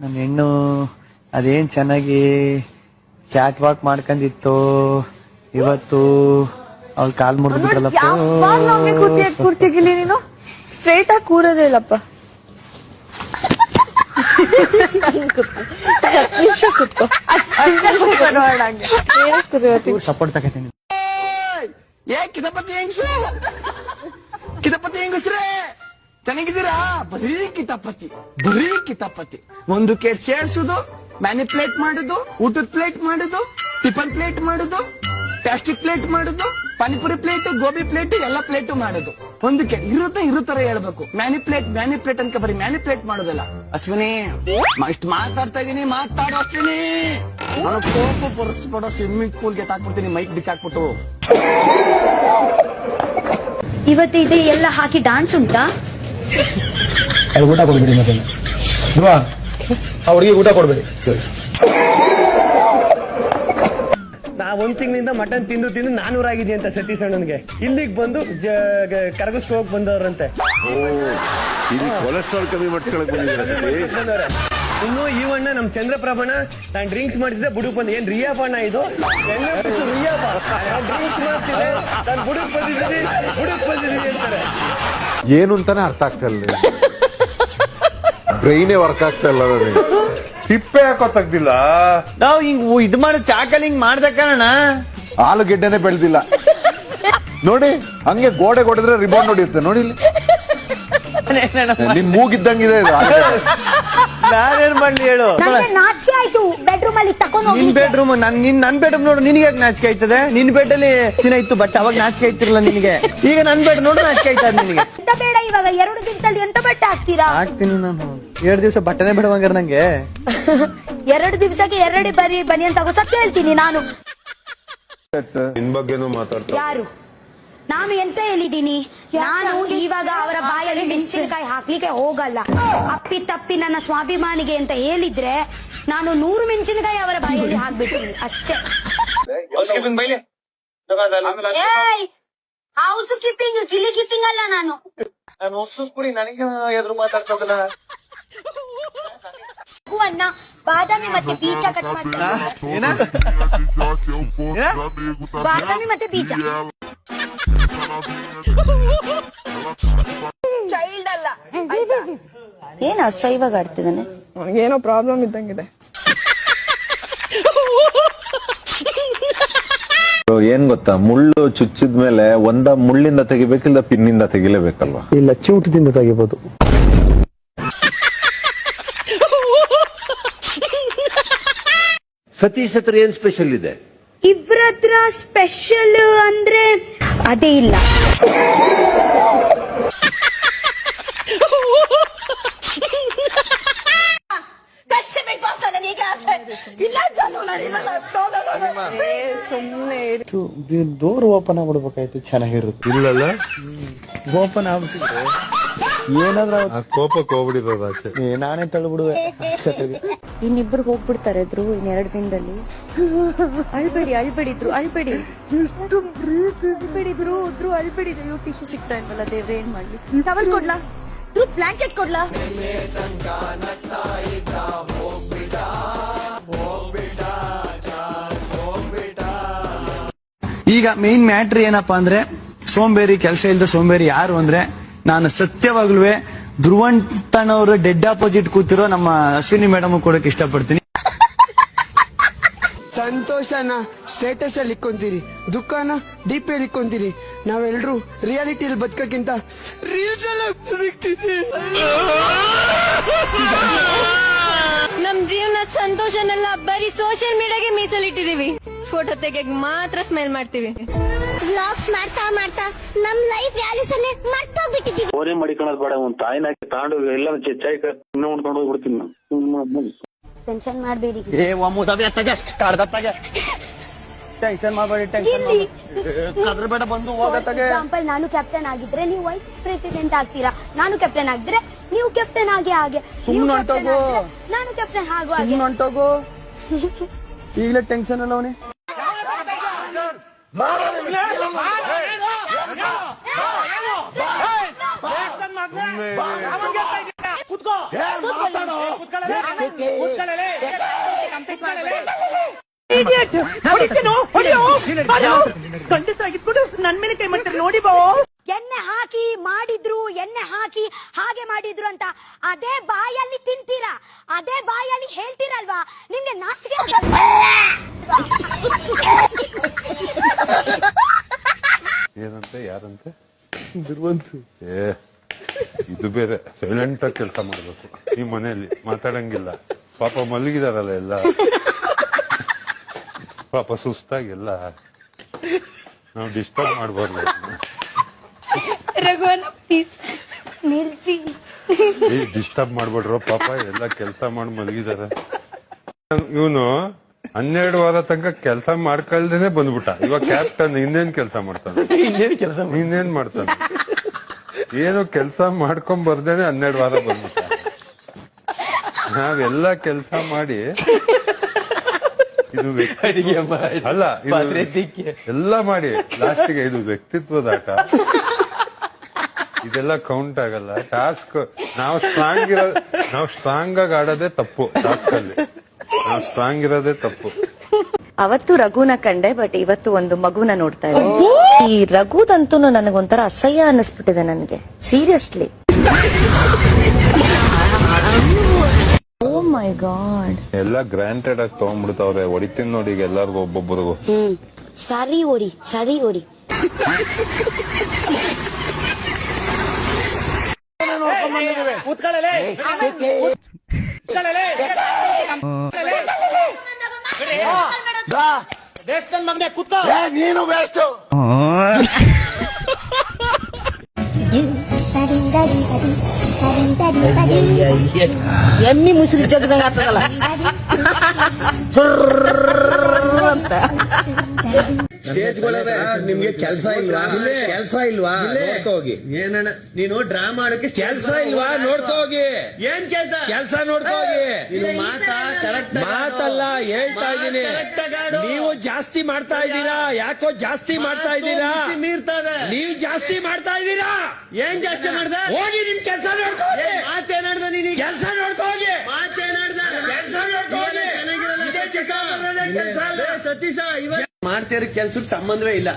ನನ್ನ ಹೆಣ್ಣು ಅದೇನ್ ಚೆನ್ನಾಗಿ ಕ್ಯಾಟ್ ವಾಕ್ ಮಾಡ್ಕೊಂಡಿತ್ತು, ಇವತ್ತು ಅವ್ಳ ಕಾಲ್ ಮುರಿದ್ಬಿಟ್ರಲ್ಲಪ್ಪ. ಕೂರ್ತಿಗಿಲ್ಲ ನೀನು, ಸ್ಟ್ರೈಟ್ ಆಗಿ ಕೂರೋದೇ ಇಲ್ಲಪ್ಪ. ಸಪೋರ್ಟ್ ತಗೋತೀನಿ. ಕಿತಪತಿ ಹೆಂಗಸ್ರೆ ಚೆನ್ನಾಗಿದ್ದೀರಾ? ಬರೀ ಕಿತಾಪತಿ. ಒಂದು ಕೇಟ್ ಸೇರ್ಸುದು, ಮ್ಯಾನಿಪ್ಲೇಟ್ ಮಾಡುದು, ಊಟದ ಪ್ಲೇಟ್ ಮಾಡುದು, ಟಿಫನ್ ಪ್ಲೇಟ್ ಮಾಡುದು, ಪ್ಲಾಸ್ಟಿಕ್ ಪ್ಲೇಟ್ ಮಾಡುದು, ಪಾನಿಪುರಿ ಪ್ಲೇಟ್, ಗೋಬಿ ಪ್ಲೇಟ್, ಎಲ್ಲ ಪ್ಲೇಟ್ ಮಾಡುದು. ಒಂದು ಕೇಟ್ ಇರೋ ತರ ಹೇಳ್ಬೇಕು. ಮ್ಯಾನಿಪ್ಲೇಟ್ ಅಂತ ಬರೀ ಮ್ಯಾನಿಪ್ಲೇಟ್ ಮಾಡೋದಲ್ಲ. ಅಶ್ವಿನಿ ಇಷ್ಟು ಮಾತಾಡ್ತಾ ಇದೀನಿ, ಮಾತಾಡೋ ಅಶ್ವಿನಿ. ನಾನು ಕೋಪ ಪುರಸ್ಪಡೋ ಸ್ವಿಮ್ಮಿಂಗ್ ಪೂಲ್ಗೆ ತಾಕ್ಬಿಡ್ತೀನಿ, ಮೈಕ್ ಬಿಚ್ಚಾಕ್ಬಿಟ್ಟು. ಇವತ್ತು ಇದೆ ಎಲ್ಲ ಹಾಕಿ ಡಾನ್ಸ್ ಉಂಟಾ? ಊಟ ಕೊಡ್ಬೇಡಿ ಮತ್ತೆ ಅವ್ರಿಗೆ ಊಟ ಕೊಡ್ಬೇಡಿ. ಸರಿ, ನಾ ಒಂದ್ ತಿಂಗಳಿಂದ ಮಟನ್ ತಿಂದು 400 ಆಗಿದೆ ಅಂತ ಸತೀಶ್ ಅಣ್ಣನ್ಗೆ. ಇಲ್ಲಿಗೆ ಬಂದು ಕರಗಿಸ್ಕೋಕ್ ಬಂದವ್ರಂತೆ. ಕೊಲೆಸ್ಟ್ರಾಲ್ ಕಮ್ಮಿ ಮಾಡಿಸ್ಕೊಳಕ್ ಬಂದಿದ್ದಾರೆ. ಇನ್ನು ಇವಣ್ಣ ನಮ್ ಚಂದ್ರಪ್ರಭಣ ನಾನ್ ಡ್ರಿಂಕ್ಸ್ ಮಾಡ್ತಿದ್ದೆ, ಬುಡುಕ್ ಬಂದ್. ಏನ್ ರಿಯಾ ಬಣ್ಣ ಇದು? ಡ್ರಿಂಕ್ಸ್ ಮಾಡ್ತಿದ್ದೆ, ನಾನು ಬುಡುಕ್ ಬಂದಿದ್ದೀನಿ ಅಂತಾರೆ. ಏನು ಅಂತಾನೆ ಅರ್ಥ ಆಗ್ತಾ ಇಲ್ಲ, ಬ್ರೈನೇ ವರ್ಕ್ ಆಗ್ತಾ ಇಲ್ಲ ನನಗೆ. ಚಿಪ್ಪೆ ಹಾಕೋ ತೆಗ್ದಿಲ್ಲ ನಾವು ಹಿಂಗ್ ಇದ್ ಮಾಡೋ ಚಾಕಲ್ ಹಿಂಗ್ ಮಾಡ್ದ ಕಾರಣ ಆಲೂಗೆಡ್ಡೆನೆ ಬೆಳ್ದಿಲ್ಲ ನೋಡಿ. ಹಂಗೆ ಗೋಡೆ ಹೊಡೆದ್ರೆ ರಿಬೌಂಡ್ ಹೊಡಿಯುತ್ತೆ ನೋಡಿ. ಇಲ್ಲಿ ನಿನ್ ಮೂಗಿದ್ದಂಗಿದೆ ಇದು. ನಾನೇನ್ ಮಾಡ್ಲಿ ಹೇಳು? ನಾಚಿಕೆ ಆಯ್ತು ಬೆಡ್ರೂಮ್ ಅಲ್ಲಿ ತಕೊಂಡು ನಿನ್ ಬೆಡ್ರೂಮ್, ನನ್ ಬೆಡ್ರೂಮ್ ನೋಡು. ನಿನಗೆ ನಾಚಿಕೆ ಆಯ್ತದೆ? ನಿನ್ ಬೆಡ್ ಅಲ್ಲಿ ಚಿನ್ನ ಇತ್ತು, ಬಟ್ ಅವಾಗ ನಾಚಿಕೆ ಆಯ್ತಿರಲ್ಲ ನಿನಗೆ. ಈಗ ನನ್ ಬೆಡ್ ನೋಡು ನಾಚಿಕೆ ಆಯ್ತದ ನಿನಗೆ. ಎಂತ ಬೇಡ ಇವಾಗ 2 ದಿವಸದಲ್ಲಿ ಎಂತ ಬಟ್ಟೆ ಹಾಕ್ತೀರಾ? ಹಾಕ್ತೀನಿ ನಾನು. 2 ದಿವಸ ಬಟ್ಟೆನೆ ಬಿಡುವಂಗಾರ ನಂಗೆ. 2 ದಿವಸಕ್ಕೆ 2 ಬರಿ ಬನ್ನಿ ಅಂತ ಸತ್ಯ ಹೇಳ್ತೀನಿ ನಾನು. ನಿನ್ ಬಗ್ಗೆನೂ ಮಾತಾಡ್ತಾ. ಯಾರು? ನಾನು ಎಂತ ಹೇಳಿದೀನಿ? ನಾನು ಇವಾಗ ಅವರ ಬಾಯಲ್ಲಿ ಮೆಣಸಿನಕಾಯಿ ಹಾಕ್ಲಿಕ್ಕೆ ಹೋಗಲ್ಲ. ಅಪ್ಪಿ ತಪ್ಪಿ ನನ್ನ ಸ್ವಾಭಿಮಾನಿಗೆ ಅಂತ ಹೇಳಿದ್ರೆ ನಾನು 100 ಮೆಣಸಿನಕಾಯಿ ಅವರ ಬಾಯಲ್ಲಿ ಹಾಕ್ಬಿಡ್ತೀನಿ ಅಷ್ಟೇ. ಹೌಸ್ ಕೀಪಿಂಗ್, ಗಿಲಿ ಕೀಪಿಂಗ್ ಅಲ್ಲ ನಾನು. ನನಗೆ ಎದುರು ಮಾತಾಡ್ತದಲ್ಲ. ಅಣ್ಣ ಬಾದಾಮಿ ಮತ್ತೆ ಬೀಜ ಕಟ್ ಮಾಡ್ತೀನಿ. ಬಾದಾಮಿ ಮತ್ತೆ ಬೀಜ ಚೈಲ್ಡ್ ಅಲ್ಲ. ಏನ್ ಅಸಹ್ಯವಾಗಿ ಆಡ್ತಿದ್ದಾನೆ. ಏನೋ ಪ್ರಾಬ್ಲಮ್ ಇದ್ದಂಗಿದೆ. ಏನ್ ಗೊತ್ತಾ, ಮುಳ್ಳು ಚುಚ್ಚಿದ್ಮೇಲೆ ಒಂದ ಮುಳ್ಳಿಂದ ತೆಗಿಬೇಕಿಲ್ಲ ಪಿನ್ನಿಂದ ತೆಗಿಲೇಬೇಕಲ್ವಾ? ಇಲ್ಲ, ಚೂಟದಿಂದ ತೆಗಿಬಹುದು. ಸತೀಶ್ ಹತ್ರ ಏನ್ ಸ್ಪೆಷಲ್ ಇದೆ? ಇವ್ರ ಹತ್ರ ಸ್ಪೆಷಲ್ ಅಂದ್ರೆ ಅದೇ ಇಲ್ಲ. ಡೋರ್ ಓಪನ್ ಆಗ್ಬಿಡ್ಬೇಕಾಯ್ತು, ಚೆನ್ನಾಗಿರುತ್ತೆ. ಇಲ್ಲಲ್ಲ, ಓಪನ್ ಆಗ್ಬಿಟ್ಟಿದ್ರೆ ಏನಾದ್ರೂ ಕೋಪಕ್ಕೆ ಹೋಗ್ಬಿಡಿರೋದು ಆಚೆ. ನಾನೇ ತಳ್ಬಿಡುವೆ. ಇನ್ನಿಬ್ರು ಹೋಗ್ಬಿಡ್ತಾರೆ ಇದ್ರು 2 ದಿನದಲ್ಲಿ. ಅಳ್ಬೇಡಿದ್ರು ಅಯ್ಯೋ ಟಿಶ್ಯೂ ಸಿಗ್ತಾ ಇಲ್ವಲ್ಲ ದೇವ್ರೆ, ಏನ್ ಮಾಡ್ಲಿ? ಟವಲ್ ಕೊಡ್ಲಾ? ಬ್ಲಾಂಕೆಟ್ ಕೊಡ್ಲಾ? ಈಗ ಮೇನ್ ಮ್ಯಾಟ್ರ್ ಏನಪ್ಪಾ ಅಂದ್ರೆ, ಸೋಂಬೇರಿ, ಕೆಲಸ ಇಲ್ದ ಸೋಂಬೇರಿ ಯಾರು ಅಂದ್ರೆ ನಾನು ಸತ್ಯವಾಗ್ಲೂ ಧ್ರುವಂತನವರು ಡೆಡ್ ಆಪೋಸಿಟ್ ಕೂತಿರೋ ನಮ್ಮ ಅಶ್ವಿನಿ ಮೇಡಮ್ ಕೊಡಕ್ಕೆ ಇಷ್ಟಪಡ್ತೀನಿ. ಸಂತೋಷನ ಸ್ಟೇಟಸ್ ಅಲ್ಲಿ ಇಕ್ಕೊಂತೀರಿ, ದುಃಖನ ಡಿಪಿ ಅಲ್ಲಿ ಇಕ್ಕೊಂತೀರಿ. ನಾವೆಲ್ಲರೂ ರಿಯಾಲಿಟಿಯಲ್ಲಿ ಬದುಕಕ್ಕಿಂತ ರೀಲ್ಸ್ ಅಲ್ಲೇ ಬದುಕ್ತಿದ್ದೀವಿ. ನಮ್ ಜೀವನದ ಸಂತೋಷನೆಲ್ಲ ಬರೀ ಸೋಷಿಯಲ್ ಮೀಡಿಯಾಗೆ ಮೀಸಲಿಟ್ಟಿದೀವಿ. ಫೋಟೋ ತೆಗೆಯಕ್ ಮಾತ್ರ ಸ್ಮೈಲ್ ಮಾಡ್ತೀವಿ. ವ್ಲಾಗ್ಸ್ ಮಾಡ್ತಾ ನಮ್ ಲೈಫ್ ವ್ಯಾಲ್ಯೂಸ್ ಅನ್ನೇ ಮರ್ತೋಗ್ಬಿಟ್ಟಿದೀವಿ. ಓರೇ ಮಾಡಿಕೊಳ್ಳೋದು ಬೇಡ, ಒಂದು ತಾಯಿನ ತಗೊಂಡು ಎಲ್ಲ ಚಾಯ್ ಉಣ್ಕೊಂಡು ಹೋಗ್ಬಿಡ್ತೀನಿ. ಟೆನ್ಷನ್ ಮಾಡಬೇಡಿ. ಟೆನ್ಷನ್ ಮಾಡಬೇಡಿ, ಕದ್ರಬೇಡ, ಬಂದು ಹೋಗತ್ತಾಗೆ. ಎಕ್ಸಾಂಪಲ್, ನಾನು ಕ್ಯಾಪ್ಟನ್ ಆಗಿದ್ರೆ ನೀವು ವೈಸ್ ಪ್ರೆಸಿಡೆಂಟ್ ಆಗ್ತೀರಾ, ನಾನು ಕ್ಯಾಪ್ಟನ್ ಆಗಿದ್ರೆ ನೀವು ಕ್ಯಾಪ್ಟನ್ ಹಾಗೆ. ಸುಮ್ಮನೆ ಹೊಂಟೋಗು, ನಾನು ಕ್ಯಾಪ್ಟನ್ ಹಾಗೂ ಸುಮ್ಮನೆ ಹೊಂಟೋಗು. ಈಗಲೇ ಟೆನ್ಷನ್ ಅಲ್ಲ ಅವನೇ. ಎಣ್ಣೆ ಹಾಕಿ ಮಾಡಿದ್ರು, ಎಣ್ಣೆ ಹಾಕಿ ಹಾಗೆ ಮಾಡಿದ್ರು ಅಂತ ಅದೇ ಬಾಯಲ್ಲಿ ತಿಂತೀರಾ, ಅದೇ ಬಾಯಲ್ಲಿ ಹೇಳ್ತೀರಲ್ವಾ? ನಿಮ್ಗೆ ನಾಚಿಕೆ ಏನಂತೆ ಯಾರಂತೆ ಏ ಇದು ಬೇರೆ ಸೈಲೆಂಟ್ ಆಗಿ ಕೆಲಸ ಮಾಡ್ಬೇಕು ಈ ಮನೆಯಲ್ಲಿ ಮಾತಾಡಂಗಿಲ್ಲ ಪಾಪ ಮಲಗಿದಾರಲ್ಲ ಎಲ್ಲ ಪಾಪ ಸುಸ್ತಾಗೆಲ್ಲ ನಾವು ಡಿಸ್ಟರ್ಬ್ ಮಾಡ್ಬಾರ್ದು ರಘುವನ್ನ ಪ್ಲೀಸ್ ನಿಲ್ಸಿ. ಡಿಸ್ಟರ್ಬ್ ಮಾಡ್ಬೇಡ್ರೋ ಪಾಪ ಎಲ್ಲ ಕೆಲಸ ಮಾಡಿ ಮಲಗಿದಾರೆ ಇವನು 12 ವಾರ ತನಕ ಕೆಲಸ ಮಾಡ್ಕೊಳ್ದೇನೆ ಬಂದ್ಬಿಟ್ಟ ಇವಾಗ ಕ್ಯಾಪ್ಟನ್ ಇನ್ನೇನ್ ಕೆಲಸ ಮಾಡ್ತಾನೆ ಇನ್ನೇನ್ ಮಾಡ್ತಾನೆ ಏನು ಕೆಲಸ ಮಾಡ್ಕೊಂಡ್ ಬರ್ದೇನೆ 12 ವಾರ ಬಂದ್ಬಿಟ್ಟ ನಾವೆಲ್ಲ ಕೆಲಸ ಮಾಡಿ ಇದು ಅಲ್ಲ ಎಲ್ಲ ಮಾಡಿ ಲಾಸ್ಟಿಗೆ ಇದು ವ್ಯಕ್ತಿತ್ವದ ಆಟ ಇದೆಲ್ಲ ಕೌಂಟ್ ಆಗಲ್ಲ ಟಾಸ್ಕ್ ನಾವು ಸ್ಟ್ರಾಂಗ್ ಆಗಿ ಆಡೋದೇ ತಪ್ಪು ಟಾಸ್ಕ್ ಅಲ್ಲಿ ನಾವು ಸ್ಟ್ರಾಂಗ್ ಇರೋದೇ ತಪ್ಪು ಅವತ್ತು ರಘುನ ಕಂಡೆ, ಬಟ್ ಇವತ್ತು ಒಂದು ಮಗುನ ನೋಡ್ತಾ ಇದ್ದೀನಿ. ಈ ರಘುದಂತೂ ನನಗೊಂಥರ ಅಸಹ್ಯ ಅನ್ನಿಸ್ಬಿಟ್ಟಿದೆ ನನಗೆ, ಸೀರಿಯಸ್ಲಿ. ಓ ಮೈ ಗಾಡ್, ಎಲ್ಲ ಗ್ರಾಂಟೆಡ್ ಆಗಿ ತಗೊಂಡ್ಬಿಡ್ತಾವ್ರೆ ಹೊಡಿತೀನಿ ನೋಡಿ ಈಗ ಎಲ್ಲಾರ್ಗು ಒಬ್ಬೊಬ್ಬರಿಗೂ. ಸರಿ ಓಡಿ, ಸರಿ ಓಡಿ. ನೀನು ವೇಸ್ಟ್. ಎಮ್ಮಿ ಮುಸುರಿ ಜಗದಂಗ ಆಗ್ತದಲ್ಲ ಅಂತ. ಸ್ಟೇಜ್ಗಳವೆ ನಿಮ್ಗೆ ಕೆಲಸ ಇಲ್ವಾ? ನೋಡ್ಕೊ ಹೋಗಿ. ಏನಣ್ಣ ನೀನು ಡ್ರಾಮಾ ಆಡೋಕೆ ಕೆಲಸ ಇಲ್ವಾ? ನೋಡ್ಕೊ ಹೋಗಿ. ಏನ್ ಕೆಲಸ ನೋಡ್ಕೊ ಹೋಗಿ. ಮಾತಲ್ಲ ಹೇಳ್ತಾ ಇದೀನಿ, ನೀವು ಜಾಸ್ತಿ ಮಾಡ್ತಾ ಇದ್ದೀರಾ. ಯಾಕೋ ಜಾಸ್ತಿ ಮಾಡ್ತಾ ಇದ್ದೀರಾ? ನೀವು ಜಾಸ್ತಿ ಮಾಡ್ತಾ ಇದ್ದೀರಾ. ಏನ್ ಜಾಸ್ತಿ ಮಾಡ್ದ? ಹೋಗಿ ನಿಮ್ ಕೆಲಸ ನೋಡ್ಕೊ ಹೋಗಿ. ಮಾತೇನಾಡ್ದ ನೀನು? ಕೆಲಸ ನೋಡ್ಕೊ ಹೋಗಿ. ಮಾತೇನಾಡ್ದ? ಕೆಲಸ ನೋಡ್ಕೊ ಹೋಗಿ. ಸತೀಶ ಇವತ್ತು ಮಾಡ್ತಿರೋ ಕೆಲ್ಸಕ್ಕೆ ಸಂಬಂಧವೇ ಇಲ್ಲ.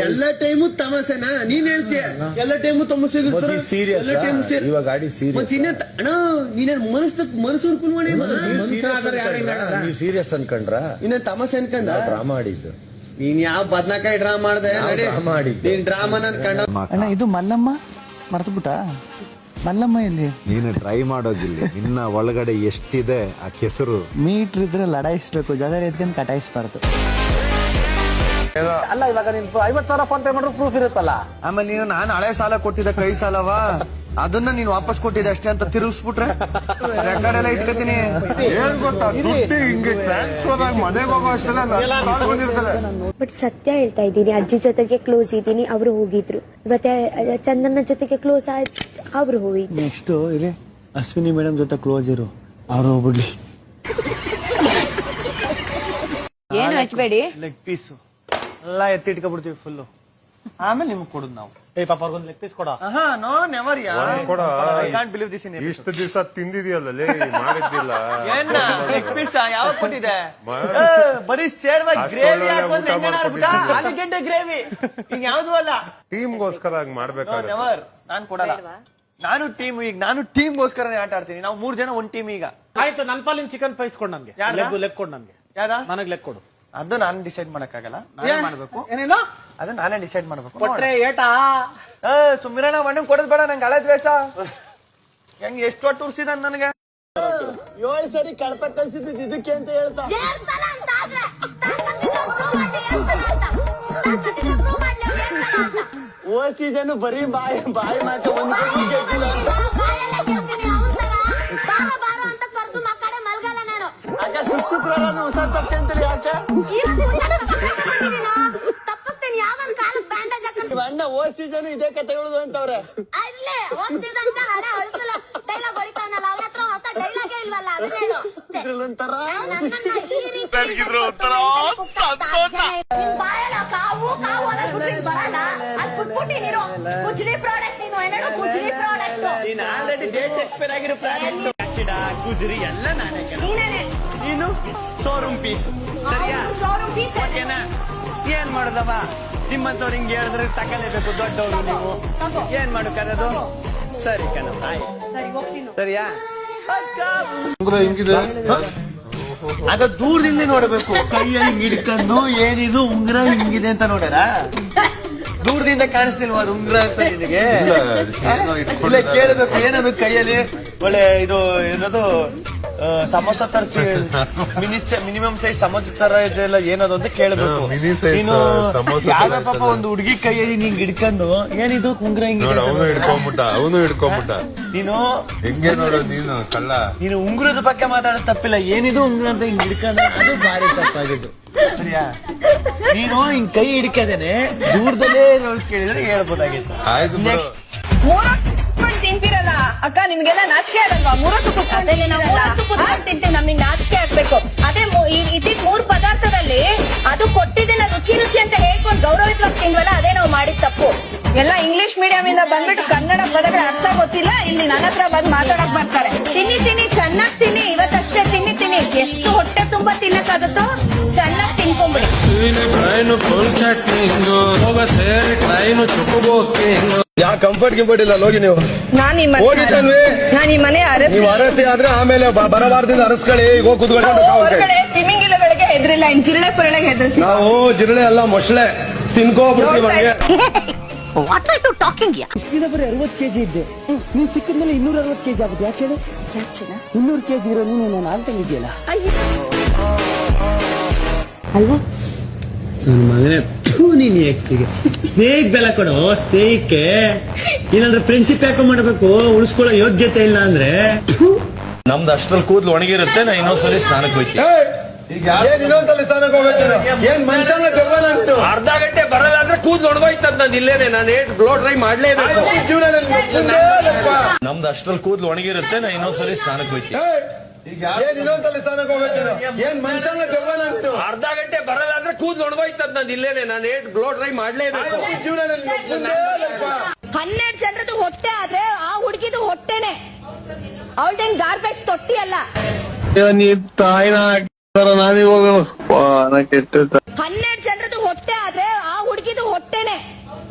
ಎಲ್ಲ ಟೈಮು ತಮಾಷೆನಾ? ನೀನ್ ಹೇಳ್ತೀಯ ಎಲ್ಲ ಟೈಮು ತಮಾಷೆ ಸೀರಿಯಸ್. ಇವಾಗ ಆಡಿ ಸೀರಿಯಸ್ ಅಣ್ಣ. ನೀನೇನ್ ಮನಸ್ಸು ಸೀರಿಯಸ್ ಅನ್ಕೊಂಡ್ರ? ಇನ್ನೇನ್ ತಮಾಷೆ ಅನ್ಕೊಂಡ? ಡ್ರಾಮಾ ಆಡಿದ್ದು ನೀನ್ ಯಾವ ಬದ್ನಾಕಾಯಿ ಡ್ರಾಮಾ ಮಾಡ್ದೆ? ನೀನ್ ಡ್ರಾಮಾ ಅನ್ಕೊಂಡ. ಅಣ್ಣ ಇದು ಮಲ್ಲಮ್ಮ ಮರ್ತಬಿಟ್ಟ. ಮಲ್ಲಮ್ಮ ಇಲ್ಲಿ ನೀನು ಟ್ರೈ ಮಾಡೋದಿಲ್ಲ, ಇನ್ನ ಒಳಗಡೆ ಎಷ್ಟಿದೆ ಆ ಕೆಸರು. ಮೀಟ್ರ್ ಇದ್ರೆ ಲಡಾಯಿಸ್ಬೇಕು, ಜೊತೆ ಎತ್ಕೊಂಡು ಕಟಾಯಿಸ್ಬಾರ್ದು. ಅಲ್ಲ ಇವಾಗ ನೀನ್ 50,000 ಫೋನ್ ಪೇ ಮಾಡಿದ್ರು ಪ್ರೂಫ್ ಇರುತ್ತಲ್ಲ. ಆಮೇಲೆ ನೀನು ನಾನು ಹಳೆ ಸಾಲ ಕೊಟ್ಟಿದ್ದ ಕೈ ಸಾಲವಾ ಅದನ್ನ ನೀನು ವಾಪಸ್ ಕೊಟ್ಟಿದ್ದೆ ಅಷ್ಟೇ ಅಂತ ತಿರುಗಿಸ್ಬಿಟ್ರೆ ರೆಕಾರ್ಡ್ ಎಲ್ಲ ಇಟ್ಕೋತೀನಿ. ಏನ್ ಗೊತ್ತಾ ದುಡ್ಡು ಹಿಂಗೆ ಟ್ರಾನ್ಸ್ಫರ್ ಆಗಿ ಮನೆಗೆ ಹೋಗೋ ಅಷ್ಟೆಲ್ಲ ಬಂದಿರ್ತದೆ. ಬಟ್ ಸತ್ಯ ಹೇಳ್ತಾ ಇದ್ದೀನಿ, ಅಜ್ಜಿ ಜೊತೆಗೆ ಕ್ಲೋಸ್ ಇದ್ದೀನಿ, ಅವರು ಹೋಗಿದ್ರು. ಇವತ್ತೆ ಚಂದನ ಜೊತೆಗೆ ಕ್ಲೋಸ್ ಆಯ್ತು, ಅವರು ಹೋಗಿದ್ರು. ನೆಕ್ಸ್ಟ್ ಇಲ್ಲಿ ಅಶ್ವಿನಿ ಮೇಡಮ್ ಜೊತೆ ಕ್ಲೋಸ್ ಇರು, ಅವ್ರು ಹೋಗ್ಬಿಡ್ಲಿ. ಏನು ಹಚ್ಬೇಡಿ, ಲೆಗ್ ಪೀಸು ಎಲ್ಲ ಎತ್ತಿಟ್ಕೊಬಿಡ್ತೀವಿ ಫುಲ್ಲು. ಆಮೇಲೆ ನಿಮ್ಗೆ ಕೊಡುದು ನಾವು. ಪಾಪ ಅವ್ರಿಗೊಂದು ಲೆಗ್ ಪೀಸ್ ಕೊಡ. ನೋ ನೆವರ್ ಕೊಡ. I can't believe this in ಇಷ್ಟು ದಿವಸ ತಿಂದಿದ್ಯಲ್ಲ ಮಾಡಿದ್ದಿಲ್ಲ. ಏನ್ ಲೆಗ್ ಪೀಸ್ ಯಾವಾಗ ಕೊಟ್ಟಿದೆ? ಬರೀ ಸೇರ್ವಾಗಿ ಗ್ರೇವಿ ಹಾಕೊಂಡ್ರೆ ಆಲೂಗೆಡ್ಡೆ ಗ್ರೇವಿ ಈಗ ಯಾವ್ದು ಅಲ್ಲ. ಟೀಮ್ಗೋಸ್ಕರ ಹಂಗ್ ಮಾಡ್ಬೇಕಾದ್ರೆ ನೆವರ್. ನಾನ್ ಕೊಡಲ್ಲ. ನಾನು ಟೀಮ್ಗೋಸ್ಕರನೇ ಆಟ ಆಡ್ತೀನಿ. ನಾವು 3 ಜನ ಒಂದ್ ಟೀಮ್. ಈಗ ಆಯ್ತು, ನನ್ ಪಾಲಿನ ಚಿಕನ್ ಪೈಸ್ ಕೊಡ್ ನನ್ಗೆ. ಲೆಗ್ ಕೊಡ್ ನನ್ಗೆ. ನನಗ್ ಲೆಗ್ ಕೊಡು. ಅದು ನಾನು ಡಿಸೈಡ್ ಮಾಡಕ್ಕಾಗಲ್ಲ, ನಾನೇ ಮಾಡ್ಬೇಕು. ಏನೇನೋ ಅದು ನಾನೇ ಡಿಸೈಡ್ ಮಾಡ್ಬೇಕು. ಕೊಟ್ರೆ ಏಟಾ ಸುಮ್ಮಿರಣ್ಣ ಮಣ್ಣಂಗ್ ಕೊಡದ್ ಬೇಡ, ನಂಗೆ ಹಳೆ ದ್ವೇಷ. ಹೆಂಗ್ ಎಷ್ಟು ಒಟ್ಟು ಉರ್ಸಿದ ನನಗೆ 7 ಸರಿ ಕಳ್ಪ ಕಳ್ಸಿದ್ದು ಇದಕ್ಕೆ ಅಂತ ಹೇಳ್ತಾ. ಓ ಸೀಸನ್ ಬರೀ ಬಾಯಿ ಮಾತ ಆಗ ಸುಸುಕ್ರನ್ನು ಹೊಸ ತಪ್ಪಂತೇಳಿ ಯಾಕೆ ಅಣ್ಣ ಓ ಸೀಸನ್ ಇದೇ ಕತೆ ಹೇಳುದು ಅಂತವ್ರೆ. ಕಾವು ನೀನ್ ಆಲ್ರೆಡಿ ಡೇಟ್ ಎಕ್ಸ್ಪೈರ್ ಆಗಿರೋ ಪ್ರಾಡಕ್ಟ್ ಗುಜರಿ ಎಲ್ಲ ನಾನೇ ನೀನು ಶೋರೂಮ್ ಪೀಸ್ ಸರಿಯಾ ಓಕೆನಾ? ಏನ್ ಮಾಡುದವ ನಿಮ್ಮಂತವ್ರು ಹಿಂಗೆ ಹೇಳಿದ್ರೆ ತಗೊಳ್ಳೇಬೇಕು, ದೊಡ್ಡವರು ನೀವು. ಏನ್ ಮಾಡೋದು? ಸರಿ ಕಣ ಸರಿಯಾ? ಅದ ದೂರದಿಂದ ನೋಡಬೇಕು, ಕೈಯಲ್ಲಿ ಹಿಡ್ಕೊಂಡು ಏನಿದು ಉಂಗ್ರ ಹಿಂಗಿದೆ ಅಂತ ನೋಡ್ಯಾರ? ದೂರದಿಂದ ಕಾಣಿಸ್ತಿಲ್ವಾ ಅದು ಉಂಗ್ರ ಅಂತ ನಿನಗೆ? ಇಲ್ಲ ಕೇಳಬೇಕು, ಏನದು ಕೈಯಲ್ಲಿ ಒಳ್ಳೆ ಇದು ಏನದು ಸಮೋಸ ತರ ಮಿನಿಮಮ್ ಸೈಜ್ ಸಮೋಸ ತರ ಇದೆಲ್ಲ ಏನದು ಅಂತ ಕೇಳಬೇಕು. ನೀನು ಯಾವ್ದ ಪಾಪ ಒಂದು ಹುಡುಗಿ ಕೈಯಲ್ಲಿ ಹಿಂಗ್ ಹಿಡ್ಕೊಂಡು ಏನಿದು ಉಂಗ್ರ ಹಿಂಗಿದೆ ಅವನು ಹಿಡ್ಕೊಂಬಿಟ್ಟ ನೀನು ಹೆಂಗೆ ನೋಡೋ ನೀನು ಕಳ್ಳ. ನೀನು ಉಂಗುರದ ಬಗ್ಗೆ ಮಾತಾಡೋದು ತಪ್ಪಿಲ್ಲ, ಏನಿದು ಉಂಗ್ರ ಅಂತ ಹಿಂಗ್ ಹಿಡ್ಕೊಂಡ್ರೆ ಅದು ಭಾರಿ ತಪ್ಪಾಗಿದ್ದು ಸರಿಯಾ? ನೀನು ಹಿಂಗ್ ಕೈ ಹಿಡ್ಕದೇನೆ ದೂರದಲ್ಲೇ ಕೇಳಿದ್ರೆ ಹೇಳ್ಬೋದಾಗಿತ್ತು. ಆಯ್ತು ನೆಕ್ಸ್ಟ್ ತಿಂತೀರಲ್ಲ ಅಕ್ಕ, ನಿಮ್ಗೆಲ್ಲ ನಾಚಿಕೆ ಆಗಲ್ವಾ? ಮೂರತ್ತು ಕುತ್ಕೊಂಡು ತಿಂತೀವಿ, ನಮ್ಗೆ ನಾಚಿಕೆ ಆಗ್ಬೇಕು. ಅದೇ ಇದ್ದಿದ್ 3 ಪದಾರ್ಥದಲ್ಲಿ ಅದು ಕೊಟ್ಟಿದ್ದನ್ನ ರುಚಿ ರುಚಿ ಅಂತ ಹೇಳ್ಕೊಂಡು ಗೌರವಿತ್ವಾಗಿ ತಿಂದ್ವಲ್ಲ, ಅದೇ ನಾವು ಮಾಡಿದ ತಪ್ಪು. ಎಲ್ಲ ಇಂಗ್ಲಿಷ್ ಮೀಡಿಯಂ ಇಂದ ಬಂದ್ಬಿಟ್ಟು ಕನ್ನಡ ಪದಗಳ ಅರ್ಥ ಗೊತ್ತಿಲ್ಲ, ಇಲ್ಲಿ ನನ್ನ ಹತ್ರ ಬಂದ್ ಮಾತಾಡಕ್ ಬರ್ತಾರೆ. ತಿನ್ನಿ ಚೆನ್ನಾಗ್ ತಿನ್ನಿ, ಇವತ್ತಷ್ಟೇ ತಿನ್ನಿ, ಎಷ್ಟು ಹೊಟ್ಟೆ ತುಂಬಾ ತಿನ್ನಕ್ಕಾಗತ್ತೋ ಚೆನ್ನಾಗ್ ತಿನ್ಕೊಂಬಿಡಿ. ಯಾ ಕಂಫರ್ಟ್ ಇಲ್ಲ ಹೋಗಿ ನೀವು. ನಾನ್ ಈ ಮನೆ ಅರಸಿ ಆದ್ರೆ ಆಮೇಲೆ ಬರವಾರದಿಂದ ಅರಸ್ಕೊಳ್ಳಿ, ಹೋಗಿ ಹೊರಗಡೆ ತಿಮಿಂಗಿಲಗಳಿಗೆ ಹೆದ್ರಿಲ್ಲ, ಇನ್ ಜಿರಳೆ ಪರಳೆಗೆ ಹೆದ್ರ. ನಾವು ಜಿರಳೆ ಅಲ್ಲ ಮೊಸಳೆ ತಿನ್ಕೋಬಿಡ್ತೀವಿ. ಬರೀ 60 kg ಇದ್ದೆ, ನೀನ್ ಸಿಕ್ಕಿದ್ಮೇಲೆ 260 kg ಆಗುತ್ತೆ. ಯಾಕೆ ಹೇಳು? 200 kg ಇರೋ ನೀನು ನಾನು ಆಗ್ತಂಗಿದ್ಯಲ್ಲ ಅಲ್ವಾ? ನನ್ನ ಮಗನೇ ನೀನ್ ಯಾಕೆ ಸ್ನೇಹಿಕ್ ಬೆಲೆ ಕೊಡು, ಸ್ನೇಹಿಕ್ಕೆ ಏನಾದ್ರೆ ಫ್ರೆಂಡ್ಶಿಪ್ ಯಾಕೆ ಮಾಡ್ಬೇಕು? ಉಳಿಸ್ಕೊಳ್ಳೋ ಯೋಗ್ಯತೆ ಇಲ್ಲ ಅಂದ್ರೆ ನಮ್ದು ಅಷ್ಟ್ರಲ್ಲಿ ಕೂದಲು ಒಣಗಿರುತ್ತೆ, ನಾ ಇನ್ನೊಂದ್ಸಲಿ ಸ್ನಾನಕ್ಕೆ ಹೋಗ್ತೀನಿ. ಇನ್ನೊಂದ್ಸಲಿ ಸ್ನಾನಕ್ಕೆ ಹೋಗ್ತೀನಿ. ಏನ್ ಮನುಷ್ಯನ ಅರ್ಧ ಗಂಟೆ ಬರಲ್ಲ ಅಂದ್ರೆ ಕೂದಲು ಒಣಗೋಯ್ತದ ನಂದು ಇಲ್ಲೇನೆ. ನಾನು ಬ್ಲೋ ಡ್ರೈ ಮಾಡ್ಲೇಬೇಕು. ನಮ್ದು ಅಷ್ಟ್ರಲ್ಲಿ ಕೂದಲು ಒಣಗಿರುತ್ತೆ, ನಾ ಇನ್ನೊಂದ್ಸಲಿ ಸ್ನಾನಕ್ಕೆ ಹೋಗ್ತೀನಿ. ಇನ್ನೊಂದ್ಸಲಿ ಸ್ನಾನಕ್ಕೆ ಹೋಗ್ತೀನಿ. ಏನ್ ಮನುಷ್ಯನ ಅರ್ಧ ಗಂಟೆ ಬರಲ್ಲ ಅಂದ್ರೆ ಕೂದಲು ಒಣಗೋಯ್ತದ ನಂದು ಇಲ್ಲೇನೆ. ನಾನು ಬ್ಲೋ ಡ್ರೈ ಮಾಡ್ಲೇಬೇಕು. 12 ಜನರದ್ದು ಹೊಟ್ಟೆ ಆದ್ರೆ ಆ ಹುಡುಗಿದು ಹೊಟ್ಟೆನೆ, ಅವಳದೇನ್ ಗಾರ್ಬೇಜ್ ತೊಟ್ಟಿ ಅಲ್ಲ. 12 ಜನರದ್ದು ಹೊಟ್ಟೆ ಆದ್ರೆ ಆ ಹುಡುಗಿದು ಹೊಟ್ಟೆನೆ,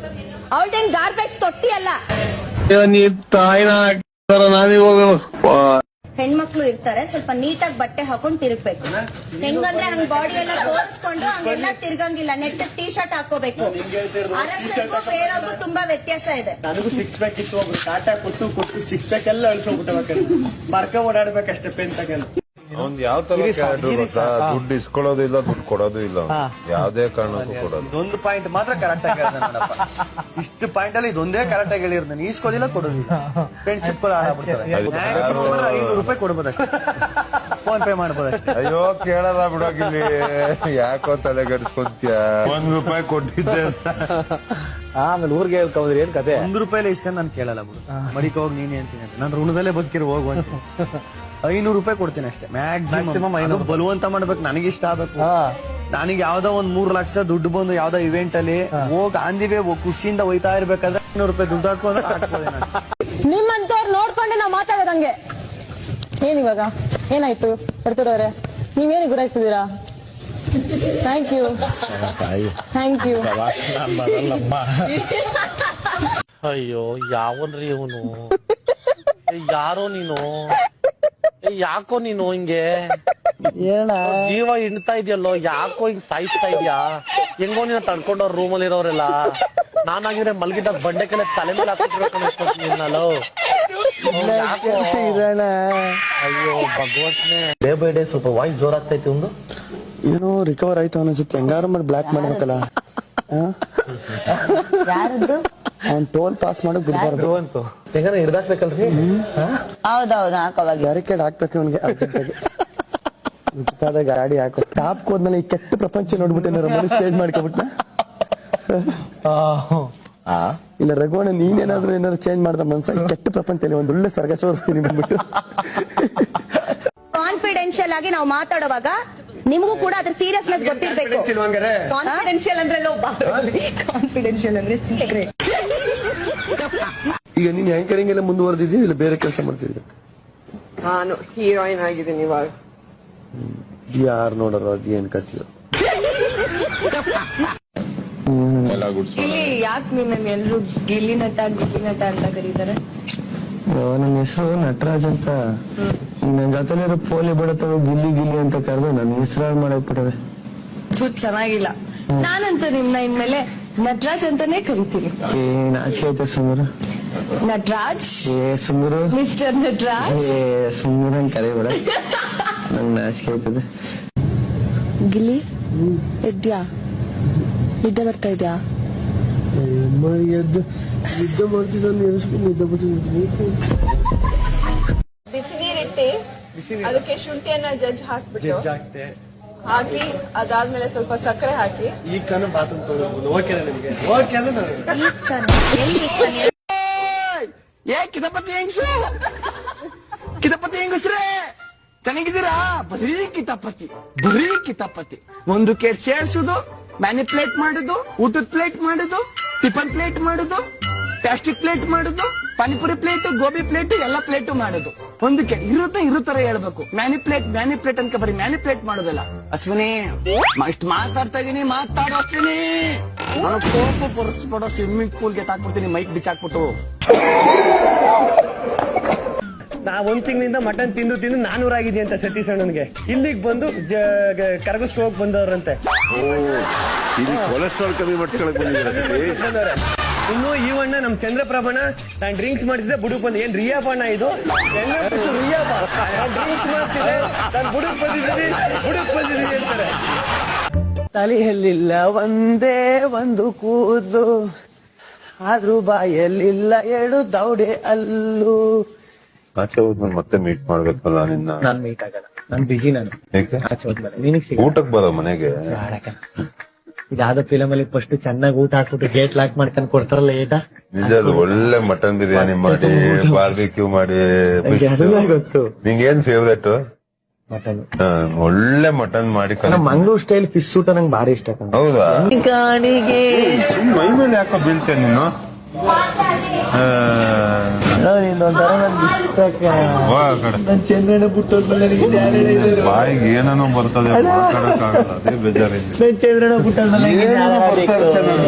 ಅವಳದೇನ್ ಗಾರ್ಬೇಜ್ ತೊಟ್ಟಿ ಅಲ್ಲ. ಹೆಣ್ಮಕ್ಳು ಇರ್ತಾರೆ, ಸ್ವಲ್ಪ ನೀಟಾಗಿ ಬಟ್ಟೆ ಹಾಕೊಂಡು ತಿರುಗ್ಬೇಕು. ಹೆಂಗಂದ್ರೆ ಹಂಗ ಬಾಡಿ ಎಲ್ಲ ತೋರಿಸ್ಕೊಂಡು ಹಂಗೆಲ್ಲ ತಿರ್ಗಂಗಿಲ್ಲ. ನೆಟ್ ಟೀ ಶರ್ಟ್ ಹಾಕೋಬೇಕು. ಅರಸಕ್ಕೂ ಬೇರೆಗೂ ತುಂಬಾ ವ್ಯತ್ಯಾಸ ಇದೆ. ನನಗೂ 6 ಪ್ಯಾಕ್ ಇತ್ತು, ಒಬ್ರು ಕಾಟ ಕೊಟ್ಟು 6 ಪ್ಯಾಕ್ ಎಲ್ಲ ಅಳಿಸೋಗ್ಬಿಟ್ಟೆ, ಬರ್ಕ ಓಡಾಡ್ಬೇಕಷ್ಟೇ ಪೆನ್ ತಗೊಂಡು. ಅವ್ನ್ ಯಾವ ತರ ಕ್ಯಾರೆಕ್ಟರ್ ಗೊತ್ತಾ? ದುಡ್ಡು ಇಸ್ಕೊಳ್ಳೋದು ಇಲ್ಲ, ದುಡ್ಡು ಕೊಡೋದು ಇಲ್ಲ, ಯಾವ್ದೇ ಕಾರಣಕ್ಕೂ ಕೊಡೋದು. ಇದೊಂದು ಪಾಯಿಂಟ್ ಮಾತ್ರ ಕರೆಕ್ಟ್ ಆಗಿ ಹೇಳ್ದೆ ನೋಡಪ್ಪ. ಇಷ್ಟು ಪಾಯಿಂಟ್ ಅಲ್ಲಿ ಇದೊಂದೇ ಕರೆಕ್ಟ್ ಆಗಿ ಹೇಳಿರ್ತಾನೆ. ಈಸ್ಕೋದಿಲ್ಲ, ಕೊಡೋದಿಲ್ಲ. ಫ್ರೆಂಡ್ಶಿಪ್ 500 ರೂಪಾಯಿ ಕೊಡ್ಬೋದಷ್ಟೇ, ಫೋನ್ ಪೇ ಮಾಡ್ಬೋದಷ್ಟೇ. ಅಯ್ಯೋ ಕೇಳಲ್ಲ ಬಿಡೋಗಿಲ್ಲಿ, ಯಾಕೋ ತಲೆ ಗಡ್ಸ್ಕೊಂತೀಯ? 1 ರೂಪಾಯಿ ಕೊಟ್ಟಿದ್ದೆ ಆಮೇಲೆ ಊರಿಗೆ ಹೇಳ್ಕೊಂಡ್ರೆ ಏನ್ ಕತೆ? 1 ರೂಪಾಯಿ ಇಸ್ಕೊಂಡು ನಾನು ಕೇಳಲ್ಲ ಬಿಡು, ಮಡಿಕ ಹೋಗಿ ನೀನೇ ಅಂತೀನಿ. ನಾನು ಋಣದಲ್ಲೇ ಬದುಕಿರೋ ಹೋಗು ಅಂತ 500 ರೂಪಾಯಿ ಕೊಡ್ತೀನಿ ಅಷ್ಟೇ ಮ್ಯಾಕ್ಸಿಮಮ್. ಬಲವಂತ ಮಾಡ್ಬೇಕು, ನನಗಿಷ್ಟ ಆಗ್ಬೇಕು. ನನಗೆ ಯಾವ್ದೋ 3 ಲಕ್ಷ ದುಡ್ಡು ಬಂದು ಯಾವ್ದೋ ಇವೆಂಟ್ ಅಲ್ಲಿ ಹೋಗಿ ಆಂದಿವೆ ಖುಷಿಯಿಂದ ಹೋಯ್ತಾ ಇರ್ಬೇಕಾದ್ರೆ 500 ರೂಪಾಯಿ ದುಡ್ಡು ಹಾಕೋದ್ರೆ ನಿಮ್ಮಂತವ್ರು ನೋಡ್ಕೊಂಡೆ ನಾವ್ ಮಾತಾಡೋದಂಗೆ. ಏನಿವಾಗ ಏನಾಯ್ತು ಬರ್ತಿರೋರೆ? ನೀವೇನು ಗುರಾಯಿಸ್ತಿದ್ದೀರಾ? Thank you. ಅಯ್ಯೋ ಯಾವನ್ರಿ ಇವನು? ಯಾರೋ ನೀನು? ಯಾಕೋ ನೀನು ಹಿಂಗೆ ಜೀವ ಹಿಂಡ್ತಾ ಇದೆಯಲ್ಲೋ, ಯಾಕೋ ಹಿಂಗ್ ಸಾಯಿಸ್ತಾ ಇದ್ಯಾ? ಹೆಂಗೋ ನೀನು ತಡ್ಕೊಂಡವ್ರ ರೂಮಲ್ಲಿ ಇರೋರೆಲ್ಲ. ನಾನಾಗಿದ್ರೆ ಮಲಗಿದಾಗ ಬಂಡೆ ಕೆಲ ತಲೆ ಮೇಲೆ ಹಾಕಿರ್ಬೇಕು ನಿನ್ನಲ್ಲೋ. ಅಯ್ಯೋ ಭಗವಂತನೇ, ಡೇ ಬೈ ಡೇ ಸ್ವಲ್ಪ ವಾಯ್ಸ್ ಜೋರ್ ಆಗ್ತೈತಿ. ಒಂದು ಏನೋ ರಿಕವರ್ ಆಯ್ತು ಅನ್ಸುತ್ತೆ. ಹೆಂಗಾರು ಮಾಡಿ ಬ್ಲಾಕ್ ಮಾಡ್ಬೇಕಲ್ಲ. ಯಾರದ್ದು? ಅವ್ನ್ ಟೋಲ್ ಪಾಸ್ ಮಾಡಕ್ ಬಿಡ್ಬಾರ್ದು ಅಂತ ಹೆಂಗಾರ ಹಿಡ್ದಾಕ್ಬೇಕಲ್ರಿ? ಹೌದೌದು, ಹಾಕೋವಾಗ ಬ್ಯಾರಿಕೇಡ್ ಹಾಕ್ಬೇಕು ಇವನ್ಗೆ ಅರ್ಜೆಂಟಾಗಿ. ಗೊತ್ತಾದ ಗಾಡಿ ಹಾಕೋ ಟಾಪ್ ಹೋದ್ಮೇಲೆ ಈ ಕೆಟ್ಟ ಪ್ರಪಂಚ ನೋಡ್ಬಿಟ್ಟೆ ಮನಸ್ಸು ಚೇಂಜ್ ಮಾಡ್ಕೊಬಿಟ್ಟ. ಇಲ್ಲ ರಘುವಣ್ಣ, ನೀನೇನಾದ್ರೂ ಏನಾದ್ರು ಚೇಂಜ್ ಮಾಡ್ದ ಮನ್ಸ, ಈ ಕೆಟ್ಟ ಪ್ರಪಂಚದಲ್ಲಿ ಒಂದ್ ಒಳ್ಳೆ ಸ್ವರ್ಗ ತೋರಿಸ್ತೀನಿ ಬಂದ್ಬಿಟ್ಟು. ಕಾನ್ಫಿಡೆನ್ಶಿಯಲ್ ಆಗಿ ನಾವು ಮಾತಾಡುವಾಗ ನಿಮಗೂ ಕೂಡ ಅದ್ರ ಸೀರಿಯಸ್ನೆಸ್ ಗೊತ್ತಿರ್ಬೇಕು. ಕಾನ್ಫಿಡೆನ್ಶಿಯಲ್ ಅಂದ್ರೆ ಕಾನ್ಫಿಡೆನ್ಶಿಯಲ್ ಅಂದ್ರೆ ಸೀಕ್ರೆಟ್. ಈಗ ನೀನ್ ಆಂಕರಿಂಗ್ ಎಲ್ಲ ಮುಂದುವರೆದಿದ್ದೀವಿ ಇಲ್ಲ ಬೇರೆ ಕೆಲಸ ಮಾಡ್ತಿದ್ದೆ? ನಾನು ಹೀರೋಯಿನ್ ಆಗಿದ್ದೀನಿ ಇವಾಗ. ಯಾರು ನೋಡೋರು ಅದೇನ್ ಕಥೆ? ಇಲ್ಲಿ ಯಾಕೆ ನಿನ್ನ ಎಲ್ರು ಗಿಲ್ಲಿ ನಟ ಅಂತ ಕರೀತಾರೆ? ನನ್ನ ಹೆಸರು ನಟರಾಜ್ ಅಂತ. ನನ್ನ ಜೊತೆಲಿರೋ ಪೋಲಿ ಬಡತವ ಗಿಲ್ಲಿ ಗಿಲ್ಲಿ ಅಂತ ಕರೆದು ನನ್ನ ಹೆಸರು ಮಾಡಕ್ಬಿಟ್ಟವೆ. ಚೆನ್ನಾಗಿಲ್ಲ. ನಾನಂತೂ ನಿಮ್ನ ಇನ್ಮೇಲೆ ನಟರಾಜ್ ಅಂತಾನೆ ಕರಿತೀನಿ. ನಾಚಿಕೆ ಐತೆ ಸುಮ್ಮರು. ನಟರಾಜ್, ಸುಮ್ಮರು, ಮಿಸ್ಟರ್ ನಟರಾಜ್. ಸುಮ್ಮರು ಕರಿಬೇಡ, ನಂಗೆ ನಾಚಿಕೆ ಆಯ್ತದೆ. ಗಿಲ್ಲಿ ಎದ್ಯಾ? ನಿದ್ದೆ ಬರ್ತಾ ಇದ್ಯಾ? ನಿದ್ದೆ ಮಾಡ್ತಿದ್ದ ನಿದ್ದೆ ಬರ್ತಿದ್ದ. ಬಿಸಿ ನೀರಿಟ್ಟಿ ಅದಕ್ಕೆ ಶುಂಠಿಯನ್ನ ಜಜ್ಜಿ ಹಾಕ್ಬಿಟ್ಟು ಹಾಕಿ ಅದಾದ್ಮೇಲೆ ಸ್ವಲ್ಪ ಸಕ್ಕರೆ ಹಾಕಿ. ಈಗ ಕಾನು ಬಾತ್ರೂಮ್ ತಗೊಂಡು ಓಕೆನಾ ನಿಮ್ಗೆ? ಓಕೆ ಅಂದ್ರೆ ಕಿತಪತಿ ಹೆಂಗಸ್ರೇ ಚೆನ್ನಾಗಿದ್ದೀರಾ? ಬರೀ ಕಿತಾಪತಿ. ಒಂದು ಕೇಟ್ ಸೇರ್ಸುದು, ಮ್ಯಾನಿಪ್ಯುಲೇಟ್ ಮಾಡುದು, ಊಟದ ಪ್ಲೇಟ್ ಮಾಡುದು, ಟಿಫನ್ ಪ್ಲೇಟ್ ಮಾಡುದು, ಪ್ಲಾಸ್ಟಿಕ್ ಪ್ಲೇಟ್ ಮಾಡುದು, ಪಾನಿಪುರಿ ಪ್ಲೇಟ್, ಗೋಬಿ ಪ್ಲೇಟ್, ಎಲ್ಲ ಪ್ಲೇಟ್ ಮಾಡುದು. ಒಂದು ಕೇಟ್ ಇರೋ ತರ ಹೇಳ್ಬೇಕು. ಮ್ಯಾನಿಪ್ಯುಲೇಟ್ ಅಂತ ಬರೀ ಮ್ಯಾನಿಪ್ಯುಲೇಟ್ ಮಾಡೋದಲ್ಲ. ಅಶ್ವಿನಿ ಇಷ್ಟು ಮಾತಾಡ್ತಾ ಇದೀನಿ, ಮಾತಾಡೋ ಅಶ್ವಿನಿ. ನಾನು ಕೋಪ ಪುರಸ್ಪಡೋ ಸ್ವಿಮ್ಮಿಂಗ್ ಪೂಲ್ಗೆ ತಾಕ್ಬಿಡ್ತೀನಿ ಮೈಕ್ ಬಿಚ್ಚಾಕ್ಬಿಟ್ಟು. ನಾ ಒಂದ್ ತಿಂಗಳಿಂದ ಮಟನ್ ತಿಂದು 400 ಆಗಿದೆ ಅಂತ ಸತೀಶ್ ಅಣ್ಣನ್ಗೆ. ಇಲ್ಲಿಗೆ ಬಂದು ಕರಗಿಸ್ಕೊ ಹೋಗಿ ಬಂದವ್ರಂತೆ. ಕೊಲೆಸ್ಟ್ರಾಲ್ ಕಮ್ಮಿ ಮಾಡ್ಸ್ಕೊಳಕ್ ಬಂದಿದ್ದಾರೆ. ಇನ್ನು ಈ ಅಣ್ಣ ನಮ್ ಚಂದ್ರಪ್ರಭಣ ನಾನ್ ಡ್ರಿಂಕ್ಸ್ ಮಾಡ್ತಿದ್ದೆ ಬುಡುಕ್ ಬಂದ. ಏನ್ ರಿಯಾಬ ಅಣ್ಣ ಇದು? ರಿಯಾಬ ಡ್ರಿಂಕ್ಸ್ ಮಾಡ್ತಿದ್ದೆ, ನಾನು ಬುಡುಕ್ ಬಂದಿದ್ದೀನಿ ಅಂತಾರೆ. ತಲೆಯಲ್ಲಿಲ್ಲ ಒಂದೇ ಒಂದು ಕೂದಲು, ಆದ್ರೂ ಬಾಯಲ್ಲಿಲ್ಲ 2 ದೌಡೆ ಅಲ್ಲು. ಆಚೆ ಹೋದ್ಮೇಲೆ ಮತ್ತೆ ಮೀಟ್ ಮಾಡ್ಬೇಕಲ್ಲ ನಿನ್ನ. ನಾನ್ ಮೀಟ್ ಆಗಲ್ಲ, ನಾನ್ ಬಿಜಿ. ನಾನು ಆಚೆ ಹೋದ್ಮೇಲೆ ನಿನಗ್ ಊಟಕ್ ಬರೋ ಮನೆಗೆ. ಇದಾದ ಫಿಲಮ್ ಅಲ್ಲಿ ಫಸ್ಟ್ ಚೆನ್ನಾಗಿ ಊಟ ಹಾಕ್ಬಿಟ್ಟು ಗೇಟ್ ಲಾಕ್ ಮಾಡ್ಕೊಂಡು ಕೊಡ್ತಾರಲ್ಲ ಏಟ. ನಿಜ, ಒಳ್ಳೆ ಮಟನ್ ಬಿರಿಯಾನಿ ಮಾಡಿ, ಬಾರ್ಬಿಕ್ಯೂ ಮಾಡಿ. ಗೊತ್ತು ನಿಂಗೆ ಏನ್ ಫೇವ್ರೇಟ್? ಮಟನ್. ಒಳ್ಳೆ ಮಟನ್ ಮಾಡಿ. ಮಂಗಳೂರು ಸ್ಟೈಲ್ ಫಿಶ್ ಊಟ ನಂಗೆ ಭಾರಿ ಇಷ್ಟ. ಹೌದಾ? ಕಾಣಿಗೆ ಮೈ ಮೇಲೆ ಯಾಕೋ ಬೀಳ್ತೇನೆ ನೀನು. ಒಂಥರ ನನ್ಗೆ ಇಷ್ಟ. ನನ್ ಚಂದ್ರನ ಬಿಟ್ಟೋದ್ಮೇಲೆ ಬಾಯಿಗೆ ಏನೇನೋ ಬರ್ತದೆ, ಮಾತಾಡಕ್ಕಾಗಲ್ಲ. ಅದೇ ಬೇಜಾರಿಲ್ಲ. ನನ್ ಚಂದ್ರನ ಬಿಟ್ಟೋದ್ಮೇಲೆ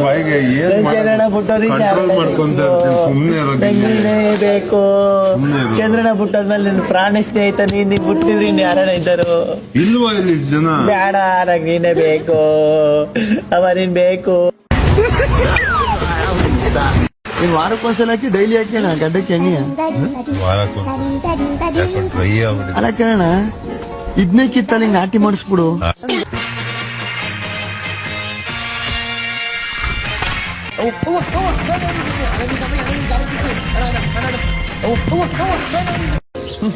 ಬಾಯಿಗೆ ಏನ್ ಕಂಟ್ರೋಲ್ ಮಾಡ್ಕೊಂತ ಸುಮ್ನೆ ಬೇಕು. ಚಂದ್ರನ ಬಿಟ್ಟೋದ್ಮೇಲೆ ನಿನ್ ಪ್ರಾಣ ಸ್ನೇಹಿತ ನೀನ್ ಬಿಟ್ಟಿದ್ರಿ ಇನ್ ಯಾರನ್ನ ಇದ್ದರು ಇಲ್ವಾ? ಇಲ್ಲಿ ಜನ ಬೇಡ, ನಂಗೆ ನೀನೇ ಬೇಕು. ನೀನ್ ಬೇಕು. ನೀನ್ ವಾರಕ್ಕೊಂದ್ಸಲ ಹಾಕಿ ಡೈಲಿ ಹಾಕಿ ಗಡ್ಡಕ್ಕೆ ಎಣ್ಣೆ ಅಲ್ಲ ಕೇಳೋಣ. ಇದನ್ನೇ ಕಿತ್ತಲ್ಲಿ ನಾಟಿ ಮಾಡಿಸ್ಬಿಡು.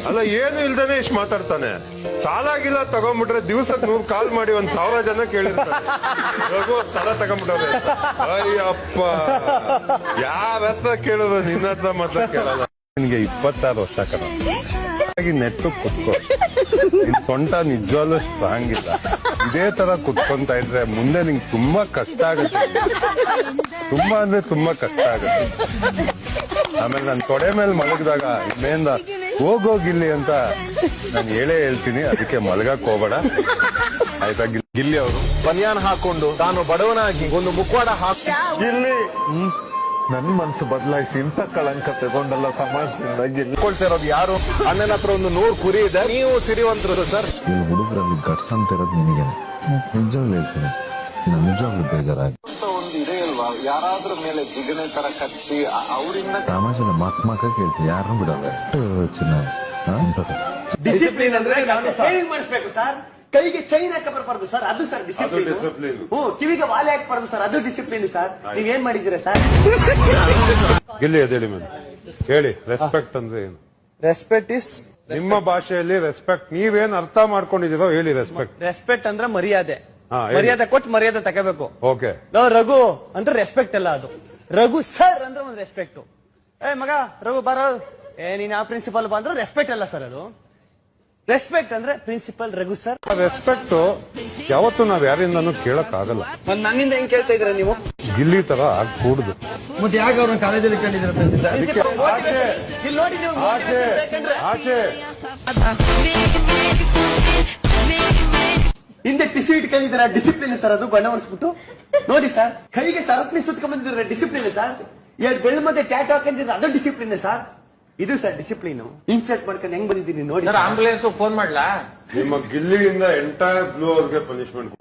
ಅಲ್ಲ, ಏನು ಇಲ್ದೇನೆ ಇಷ್ಟು ಮಾತಾಡ್ತಾನೆ. ಸಾಲಾಗಿಲ್ಲ ತಗೊಂಡ್ಬಿಟ್ರೆ ದಿವಸಕ್ಕೆ 100 ಕಾಲ್ ಮಾಡಿ 1000 ಜನ ಕೇಳಿರ್ತಾರೆ. ಸಾಲ ತಗೊಂಡ್ಬಿಟ್ಟವ್ರೆ. ಅಯ್ಯಪ್ಪ, ಯಾರ ಹತ್ರ ಕೇಳೋದು? ನಿನ್ನ ಹತ್ರ ಮಾತ್ರ ಕೇಳಲ್ಲ. ನಿನ್ಗೆ 26 ವರ್ಷ ಕಣ. ನೆಟ್ಟು ಕುತ್ಕೋ. ನಿನ್ ಸೊಂಟ ನಿಜವಾಗ್ಲೂ ಸ್ಟ್ರಾಂಗ್ ಇಲ್ಲ. ಇದೇ ತರ ಕುತ್ಕೊಂತ ಇದ್ರೆ ಮುಂದೆ ನಿಂಗೆ ತುಂಬಾ ಕಷ್ಟ ಆಗುತ್ತೆ. ತುಂಬಾ ಅಂದ್ರೆ ತುಂಬಾ ಕಷ್ಟ ಆಗುತ್ತೆ. ಆಮೇಲೆ ನಾನು ತೊಡೆ ಮೇಲೆ ಮಲಗಿದಾಗ ಇನ್ನೇಂದ ಹೋಗೋಗಿಲ್ಲಿ ಅಂತ ನಾನು ಹೇಳ್ತೀನಿ. ಅದಕ್ಕೆ ಮಲಗಕ್ ಹೋಗ್ಬೇಡ ಆಯ್ತಾ? ಗಿಲ್ಲಿ ಅವರು ಬನಿಯಾನ್ ಹಾಕೊಂಡು ತಾನು ಬಡವನಾಗಿ ಒಂದು ಮುಖವಾಡ ಹಾಕಿ ಗಿಲ್ಲಿ ನನ್ ಮನ್ಸು ಬದಲಾಯಿಸಿ ಇಂಥ ಕಳಂಕ ತಗೊಂಡಲ್ಲ ಸಮಾಜದಿಂದ ಗೆಲ್ಕೊಳ್ತಿರೋದು ಯಾರು? ಅಣ್ಣನ ಹತ್ರ ಒಂದು 100 ಕುರಿ ಇದೆ, ನೀವು ಸಿರಿವಂತರು ಸರ್. ಇಲ್ಲಿ ಹುಡುಗರಲ್ಲಿ ಗಟ್ಸ್ ಅಂತ ಇರೋದು ನಿನಗೆ ನಿಜವಾಗ್ಲೂ ಹೇಳ್ತೀನಿ, ನಿಜವಾಗ್ಲೂ ಬೇಜಾರಾಗಿ ಒಂದು ಇದೆ ಅಲ್ವಾ? ಯಾರಾದ್ರೂ ಮೇಲೆ ಜಿಗಣೆ ತರ ಕಚ್ಚಿ ಅವರಿಂದ ಸಮಾಜದ ಮಕ್ಕ ಕೇಳ್ತೀನಿ, ಯಾರನ್ನೂ ಬಿಡೋಲ್ಲ. ಡಿಸಿಪ್ಲಿನ್ ಅಂದ್ರೆ ಸೇವಿಂಗ್ ಮಾಡಿಸ್ಬೇಕು ಸರ್. ಕೈಗೆ ಚೈನ್ ಹಾಕ ಬರಬಾರ್ದು ಸರ್, ಅದು ಸರ್ ಡಿಸಿಪ್ಲಿನ್. ಕಿವಿಗೆ ವಾಲೆ ಹಾಕಬಾರ್ದು ಸರ್, ಅದು ಡಿಸಿಪ್ಲಿನ್ ಸರ್. ನೀವೇನ್ ಮಾಡಿದ್ದೀರಾ ಸರ್? ಗಿಲ್ಲಿ ಅದೇಳಿ ಮೇಲೆ ಹೇಳಿ. ರೆಸ್ಪೆಕ್ಟ್ ಅಂದ್ರೆ ಏನು? ರೆಸ್ಪೆಕ್ಟ್ ಇಸ್ ನಿಮ್ಮ ಭಾಷೆಯಲ್ಲಿ ರೆಸ್ಪೆಕ್ಟ್ ನೀವೇನ್ ಅರ್ಥ ಮಾಡ್ಕೊಂಡಿದ್ದೀರೋ ಹೇಳಿ. ರೆಸ್ಪೆಕ್ಟ್ ಅಂದ್ರೆ ಮರ್ಯಾದೆ. ಮರ್ಯಾದೆ ಕೊಟ್ಟು ಮರ್ಯಾದೆ ತಗೋಬೇಕು. ಓಕೆ. ರಘು ಅಂದ್ರೆ ರೆಸ್ಪೆಕ್ಟ್ ಅಲ್ಲ, ಅದು ರಘು ಸರ್ ಅಂದ್ರೆ ಒಂದು ರೆಸ್ಪೆಕ್ಟ್. ಮಗ ರಘು ಬರೋ, ನೀನ್ ಆ ಪ್ರಿನ್ಸಿಪಲ್ ಬಂದ್ರೆ ರೆಸ್ಪೆಕ್ಟ್ ಅಲ್ಲ ಸರ್ ಅದು. ರೆಸ್ಪೆಕ್ಟ್ ಅಂದ್ರೆ ಪ್ರಿನ್ಸಿಪಲ್ ರಘು ಸರ್. ರೆಸ್ಪೆಕ್ಟ್ ಯಾವತ್ತು ನಾವ್ ಯಾರಿಂದಾನು ಕೇಳಕ್ ಆಗಲ್ಲ. ನನ್ನಿಂದ ಹೆಂಗ್ ಕೇಳ್ತಾ ಇದ್ದೀರಾ ನೀವು? ಗಿಲ್ಲಿ ತರ ಆಗ್ಕೂಡುದು. ಮತ್ತೆ ಯಾಕೆ ಅವ್ರನ್ನ ಕಾಲೇಜಲ್ಲಿ ಕಂಡಿದ್ದೀರ ಇಲ್ಲಿ ನೋಡಿ ನೀವು ಆಚೆ ಹಿಂದೆ ಟಿಶ್ಯೂ ಇಟ್ಕೊಂಡಿದ್ದೀರಾ, ಡಿಸಿಪ್ಲಿನ್ ಸರ್ ಅದು ಬಣ್ಣ ಹೊಡಿಸ್ಬಿಟ್ಟು ನೋಡಿ ಸರ್. ಕೈಗೆ ಸರಪಣಿ ಸುತ್ಕೊಂಡ್ ಬಂದಿದ್ದೀರ, ಡಿಸಿಪ್ಲಿನ್ ಸರ್. ಎರಡು ಬೆಳ್ಳ ಮತ್ತೆ ಟ್ಯಾಟು ಹಾಕೊಂಡಿದ್ರೆ ಅದು ಡಿಸಿಪ್ಲಿನ್ ಸರ್. ಇದು ಸರ್ ಡಿಸಿಪ್ಲಿನ್. ಇನ್ಸಲ್ಟ್ ಮಾಡ್ಕೊಂಡು ಹೆಂಗ್ ಬಂದಿದ್ದೀನಿ ನೋಡಿ. ಆಂಬುಲೆನ್ಸ್ ಫೋನ್ ಮಾಡ್ಲಾ? ನಿಮ್ಮ ಗಿಲ್ಲಿಯಿಂದ ಎಂಟೈರ್ ಬ್ಲೂ ಅವ್ರಿಗೆ ಪನಿಷ್ಮೆಂಟ್